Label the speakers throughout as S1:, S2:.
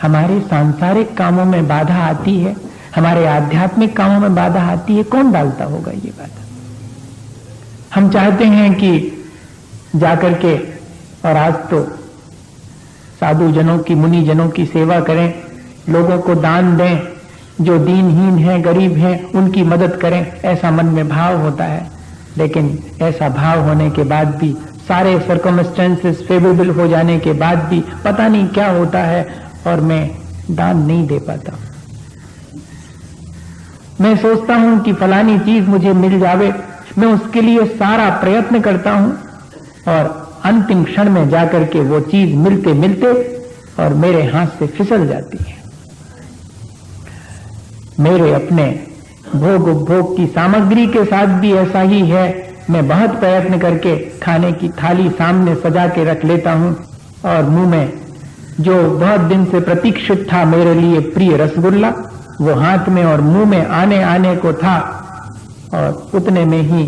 S1: हमारे सांसारिक कामों में बाधा आती है, हमारे आध्यात्मिक कामों में बाधा आती है, कौन डालता होगा ये बाधा? हम चाहते हैं कि जाकर के, और आज तो साधु जनों की, मुनि जनों की सेवा करें, लोगों को दान दें, जो दीनहीन हैं, गरीब हैं, उनकी मदद करें, ऐसा मन में भाव होता है। लेकिन ऐसा भाव होने के बाद भी, सारे सर्कमस्टेंसेस फेवरेबल हो जाने के बाद भी पता नहीं क्या होता है और मैं दान नहीं दे पाता। मैं सोचता हूं कि फलानी चीज मुझे मिल जावे, मैं उसके लिए सारा प्रयत्न करता हूं और अंतिम क्षण में जाकर के वो चीज मिलते मिलते और मेरे हाथ से फिसल जाती है। मेरे अपने भोग उपभोग की सामग्री के साथ भी ऐसा ही है। मैं बहुत प्रयत्न करके खाने की थाली सामने सजा के रख लेता हूं और मुंह में जो बहुत दिन से प्रतीक्षित था मेरे लिए प्रिय रसगुल्ला, वो हाथ में और मुंह में आने आने को था, और उतने में ही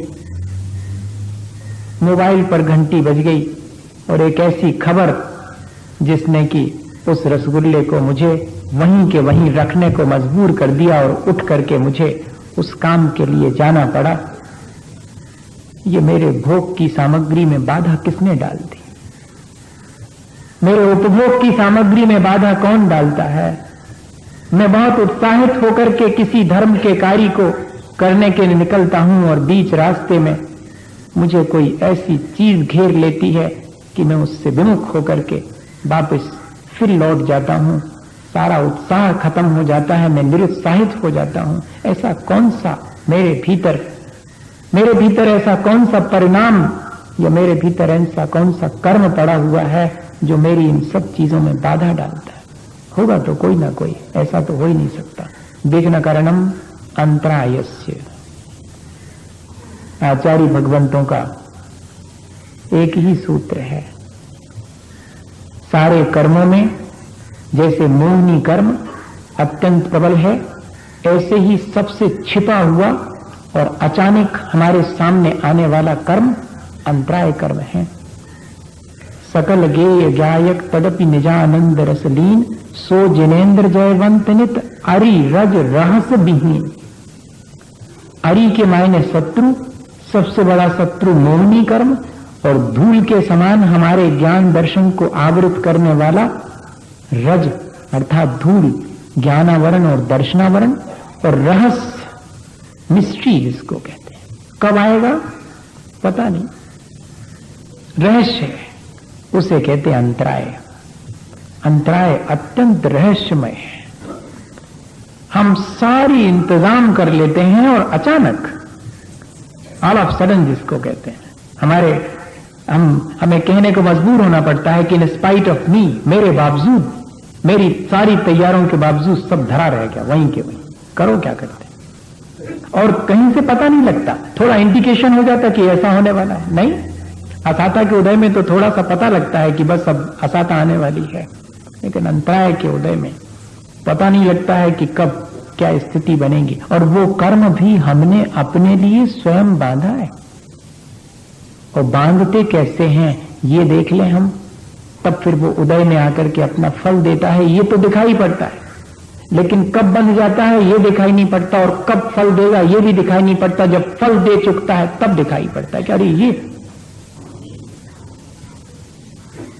S1: मोबाइल पर घंटी बज गई और एक ऐसी खबर जिसने कि उस रसगुल्ले को मुझे वहीं के वहीं रखने को मजबूर कर दिया और उठ करके मुझे उस काम के लिए जाना पड़ा। ये मेरे भोग की सामग्री में बाधा किसने डाल दी? मेरे उपभोग की सामग्री में बाधा कौन डालता है? मैं बहुत उत्साहित होकर के किसी धर्म के कार्य को करने के लिए निकलता हूं और बीच रास्ते में मुझे कोई ऐसी चीज घेर लेती है कि मैं उससे विमुख होकर के वापस फिर लौट जाता हूं। सारा उत्साह खत्म हो जाता है, मैं निरुत्साहित हो जाता हूं। ऐसा कौन सा मेरे भीतर ऐसा कौन सा परिणाम या मेरे भीतर ऐसा कौन सा कर्म पड़ा हुआ है जो मेरी इन सब चीजों में बाधा डालता है? होगा तो कोई ना कोई, ऐसा तो हो ही नहीं सकता। विघ्न कारणम अंतरायस्य, आचार्य भगवंतों का एक ही सूत्र है। सारे कर्मों में जैसे मोहिनी कर्म अत्यंत प्रबल है, ऐसे ही सबसे छिपा हुआ और अचानक हमारे सामने आने वाला कर्म अंतराय कर्म है। सकल गेय गायक तदपि निजानंद रसलीन, सो जिनेन्द्र जयवंत नित अरि रज रहस विहीन। अरि के मायने शत्रु, सबसे बड़ा शत्रु मोहिनी कर्म, और धूल के समान हमारे ज्ञान दर्शन को आवृत करने वाला रज अर्थात धूल, ज्ञानावरण और दर्शनावरण, और रहस्य मिस्ट्री जिसको कहते हैं। कब आएगा पता नहीं, रहस्य है, उसे कहते हैं अंतराय। अंतराय अत्यंत रहस्यमय है। हम सारी इंतजाम कर लेते हैं और अचानक ऑल ऑफ सडन जिसको कहते हैं, हमें कहने को मजबूर होना पड़ता है कि इन स्पाइट ऑफ मी, मेरे बावजूद, मेरी सारी तैयारों के बावजूद सब धरा रह गया वहीं के वहीं। करो क्या करते, और कहीं से पता नहीं लगता, थोड़ा इंडिकेशन हो जाता कि ऐसा होने वाला है। नहीं, असाता के उदय में तो थोड़ा सा पता लगता है कि बस अब असाता आने वाली है, लेकिन अंतराय के उदय में पता नहीं लगता है कि कब क्या स्थिति बनेगी। और वो कर्म भी हमने अपने लिए स्वयं बांधा है, और बांधते कैसे हैं ये देख लें हम, तब फिर वो उदय में आकर के अपना फल देता है। ये तो दिखाई पड़ता है, लेकिन कब बन जाता है ये दिखाई नहीं पड़ता, और कब फल देगा ये भी दिखाई नहीं पड़ता। जब फल दे चुकता है तब दिखाई पड़ता है कि अरे ये।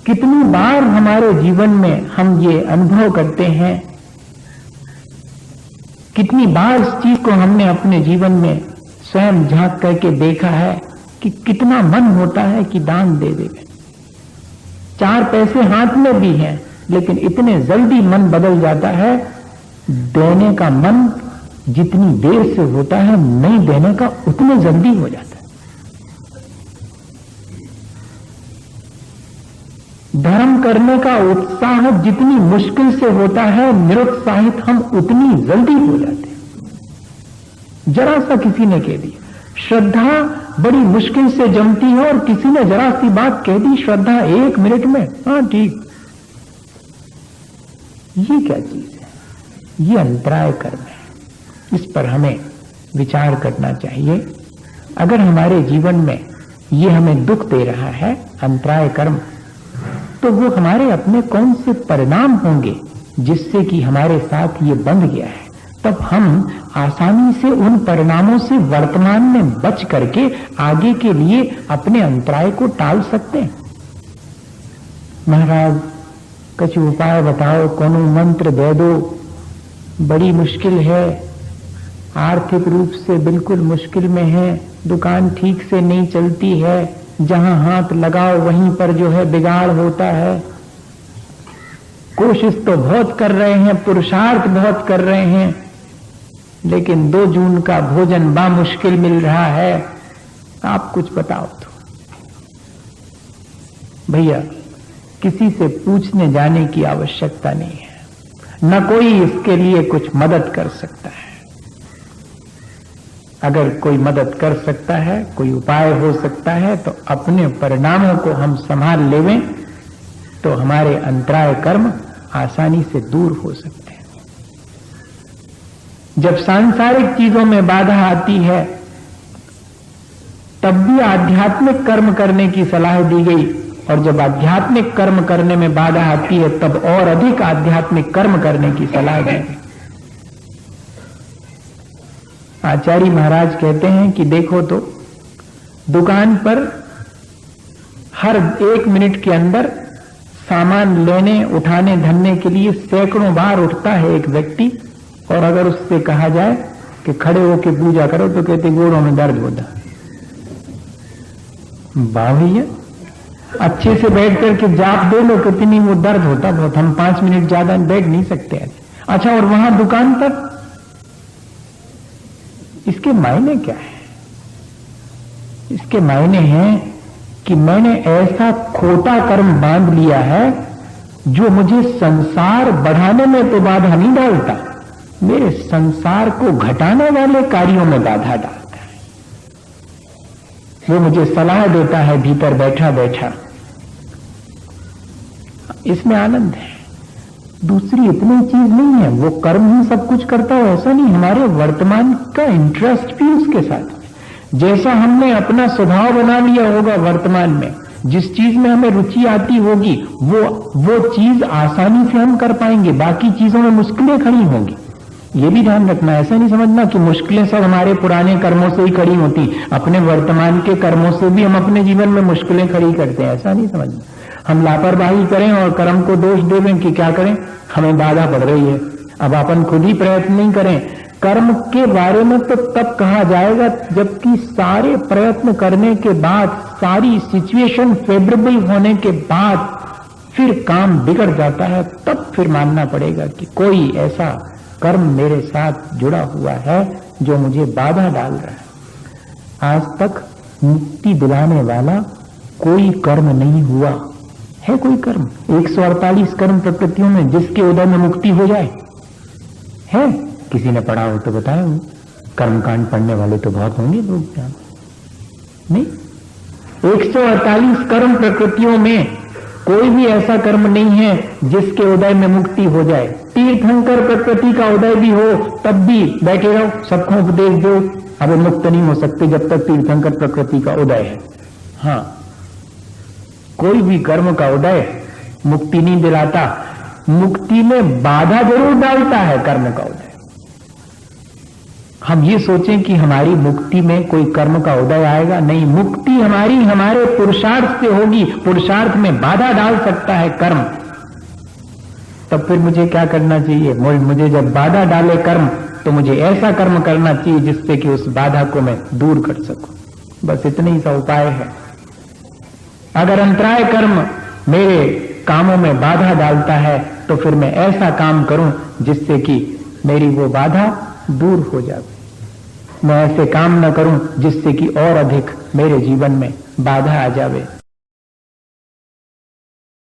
S1: कितनी बार हमारे जीवन में हम ये अनुभव करते हैं, कितनी बार इस चीज को हमने अपने जीवन में स्वयं झांक करके देखा है कि कितना मन होता है कि दान दे दे। 4 पैसे हाथ में भी हैं, लेकिन इतने जल्दी मन बदल जाता है। देने का मन जितनी देर से होता है, नहीं देने का उतने जल्दी हो जाता है। धर्म करने का उत्साह जितनी मुश्किल से होता है, निरुत्साहित हम उतनी जल्दी हो जाते हैं। जरा सा किसी ने कह दिया, श्रद्धा बड़ी मुश्किल से जमती है, और किसी ने जरा सी बात कह दी, श्रद्धा 1 मिनट में, हाँ ठीक। ये क्या चीज है? ये अंतराय कर्म है। इस पर हमें विचार करना चाहिए। अगर हमारे जीवन में ये हमें दुख दे रहा है अंतराय कर्म, तो वो हमारे अपने कौन से परिणाम होंगे जिससे कि हमारे साथ ये बंध गया है, तब हम आसानी से उन परिणामों से वर्तमान में बच करके आगे के लिए अपने अंतराय को टाल सकते हैं। महाराज कुछ उपाय बताओ, कोनो मंत्र दे दो, बड़ी मुश्किल है, आर्थिक रूप से बिल्कुल मुश्किल में है, दुकान ठीक से नहीं चलती है, जहां हाथ लगाओ वहीं पर जो है बिगाड़ होता है। कोशिश तो बहुत कर रहे हैं, पुरुषार्थ बहुत कर रहे हैं, लेकिन 2 जून का भोजन बामुश्किल मिल रहा है, आप कुछ बताओ तो। भैया किसी से पूछने जाने की आवश्यकता नहीं है, न कोई इसके लिए कुछ मदद कर सकता है। अगर कोई मदद कर सकता है, कोई उपाय हो सकता है, तो अपने परिणामों को हम संभाल लेवें तो हमारे अंतराय कर्म आसानी से दूर हो सकते हैं। जब सांसारिक चीजों में बाधा आती है तब भी आध्यात्मिक कर्म करने की सलाह दी गई, और जब आध्यात्मिक कर्म करने में बाधा आती है तब और अधिक आध्यात्मिक कर्म करने की सलाह दी गई। आचार्य महाराज कहते हैं कि देखो तो दुकान पर हर 1 मिनट के अंदर सामान लेने उठाने धरने के लिए सैकड़ों बार उठता है एक व्यक्ति, और अगर उससे कहा जाए कि खड़े होकर पूजा करो तो कहते गोड़ों में दर्द होता। वाह भैया, अच्छे से बैठ करके जाप दे लो, कितनी वो दर्द होता बहुत, हम 5 मिनट ज्यादा बैठ नहीं सकते हैं। अच्छा, और वहां दुकान पर इसके मायने क्या है? इसके मायने हैं कि मैंने ऐसा खोटा कर्म बांध लिया है जो मुझे संसार बढ़ाने में तो बाधा नहीं डालता, मेरे संसार को घटाने वाले कार्यों में बाधा डालता है। वो मुझे सलाह देता है भीतर बैठा बैठा, इसमें आनंद है, दूसरी इतनी चीज नहीं है। वो कर्म ही सब कुछ करता है ऐसा नहीं, हमारे वर्तमान का इंटरेस्ट भी उसके साथ। जैसा हमने अपना स्वभाव बना लिया होगा वर्तमान में, जिस चीज में हमें रुचि आती होगी वो चीज आसानी से हम कर पाएंगे, बाकी चीजों में मुश्किलें खड़ी होंगी। ये भी ध्यान रखना, ऐसा नहीं समझना कि मुश्किलें सब हमारे पुराने कर्मों से ही खड़ी होती, अपने वर्तमान के कर्मों से भी हम अपने जीवन में मुश्किलें खड़ी करते हैं, ऐसा नहीं समझना। हम लापरवाही करें और कर्म को दोष देवें कि क्या करें, हमें बाधा पड़ रही है, अब अपन खुद ही प्रयत्न नहीं करें। कर्म के बारे में तो तब कहा जाएगा जबकि सारे प्रयत्न करने के बाद, सारी सिचुएशन फेवरेबल होने के बाद फिर काम बिगड़ जाता है, तब फिर मानना पड़ेगा कि कोई ऐसा कर्म मेरे साथ जुड़ा हुआ है जो मुझे बाधा डाल रहा है। आज तक मुक्ति दिलाने वाला कोई कर्म नहीं हुआ है। कोई कर्म 148 कर्म प्रकृतियों में जिसके उदय में मुक्ति हो जाए है? किसी ने पढ़ा हो तो बताया हो, कर्मकांड पढ़ने वाले तो बहुत होंगे लोग, नहीं। 148 कर्म प्रकृतियों में कोई भी ऐसा कर्म नहीं है जिसके उदय में मुक्ति हो जाए। तीर्थंकर प्रकृति का उदय भी हो तब भी बैठे रहो, सबको उपदेश दो, अब मुक्त नहीं हो सकते जब तक तीर्थंकर प्रकृति का उदय है। हाँ, कोई भी कर्म का उदय मुक्ति नहीं दिलाता, मुक्ति में बाधा जरूर डालता है कर्म का उदय। हम ये सोचें कि हमारी मुक्ति में कोई कर्म का उदय आएगा, नहीं, मुक्ति हमारे पुरुषार्थ से होगी। पुरुषार्थ में बाधा डाल सकता है कर्म, तब फिर मुझे क्या करना चाहिए? मुझे जब बाधा डाले कर्म तो मुझे ऐसा कर्म करना चाहिए जिससे कि उस बाधा को मैं दूर कर सकूं। बस इतना ही सा उपाय है। अगर अंतराय कर्म मेरे कामों में बाधा डालता है तो फिर मैं ऐसा काम करूं जिससे कि मेरी वो बाधा दूर हो जाए। मैं ऐसे काम न करूं जिससे कि और अधिक मेरे जीवन में बाधा आ जावे।